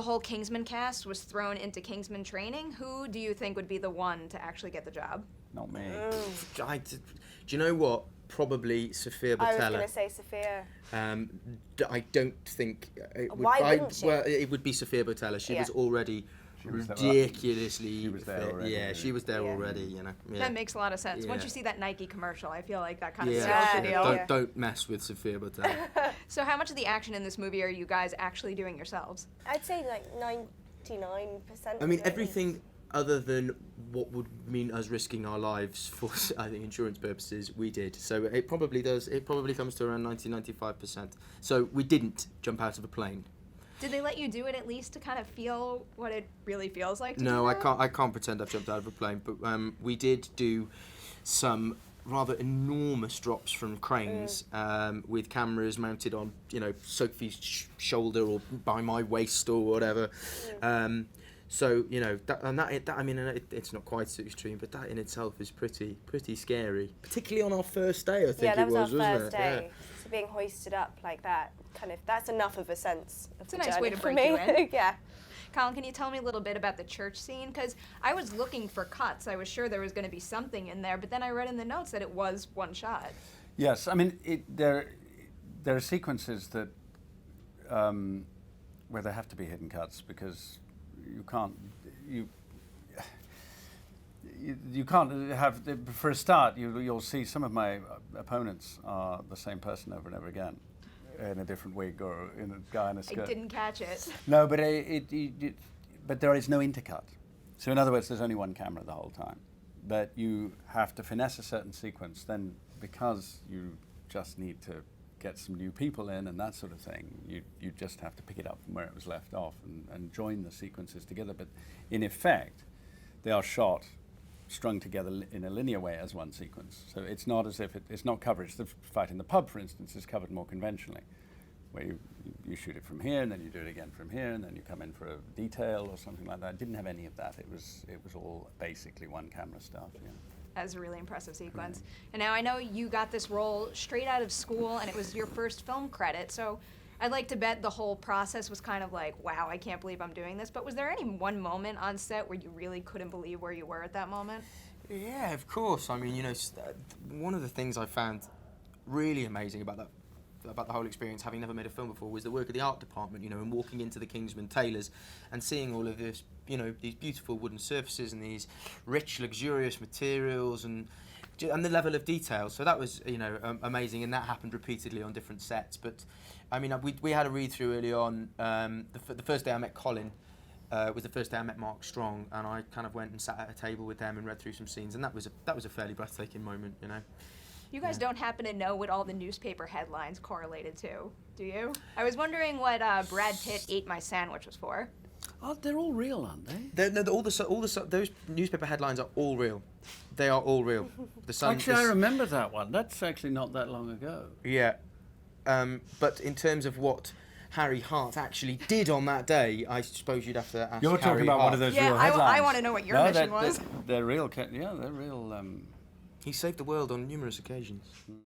the whole Kingsman cast was thrown into Kingsman training, who do you think would be the one to actually get the job? Not me. Do you know what? Probably Sophia Botella. I was going to say Sophia. I don't think it would. Why wouldn't she? Well, it would be Sophia Botella. She was already ridiculously. She was there already. Yeah, she was there already. You know. Yeah. That makes a lot of sense. Yeah. Once you see that Nike commercial, I feel like that kind of seals Yeah. the deal. Don't mess with Sophia Botella. So how much of the action in this movie are you guys actually doing yourselves? I'd say like 99%. I mean, everything other than what would mean us risking our lives for, I think, insurance purposes, we did. So it probably does. It probably comes to around 95%. So we didn't jump out of a plane. Did they let you do it at least to kind of feel what it really feels like to No, do I that? can't. I can't pretend I've jumped out of a plane. But we did do some rather enormous drops from cranes with cameras mounted on, Sophie's shoulder or by my waist or whatever. So it's not quite so extreme, but that in itself is pretty scary, particularly on our first day. I think that was our wasn't first it? day. Yeah. So being hoisted up like that, that's enough of a sense of It's a the nice way to journey break for me. you in. Yeah. Colin, can you tell me a little bit about the church scene? Because I was looking for cuts. I was sure there was going to be something in there, but then I read in the notes that it was one shot. Yes, I mean there are sequences that where there have to be hidden cuts because you can't have. For a start, you'll see some of my opponents are the same person over and over again, in a different wig or in a guy in a skirt. I didn't catch it. No, but but there is no intercut. So in other words, there's only one camera the whole time. But you have to finesse a certain sequence. Then, because you just need to get some new people in and that sort of thing, you just have to pick it up from where it was left off and join the sequences together. But in effect, they are shot, strung together in a linear way as one sequence. So it's not as if it's not coverage. The fight in the pub, for instance, is covered more conventionally, where you shoot it from here and then you do it again from here and then you come in for a detail or something like that. It didn't have any of that. It was all basically one camera stuff. Yeah. That was a really impressive sequence. And now I know you got this role straight out of school and it was your first film credit, so I'd like to bet the whole process was kind of like, wow, I can't believe I'm doing this. But was there any one moment on set where you really couldn't believe where you were at that moment? Yeah, of course. I mean, one of the things I found really amazing about the whole experience, having never made a film before, was the work of the art department, and walking into the Kingsman tailors and seeing all of this, these beautiful wooden surfaces and these rich, luxurious materials and the level of detail. So that was, amazing, and that happened repeatedly on different sets. But, I mean, we had a read-through early on. The first day I met Colin was the first day I met Mark Strong, and I kind of went and sat at a table with them and read through some scenes, and that was a fairly breathtaking moment, You guys don't happen to know what all the newspaper headlines correlated to, do you? I was wondering what Brad Pitt ate my sandwich was for. Oh, they're all real, aren't they? Those newspaper headlines are all real. They are all real. Actually, I remember that one. That's actually not that long ago. Yeah. But in terms of what Harry Hart actually did on that day, I suppose you'd have to ask You're talking Harry about Hart. one of those real headlines. I want to know what your mission was. They're real. Yeah, they're real. He saved the world on numerous occasions.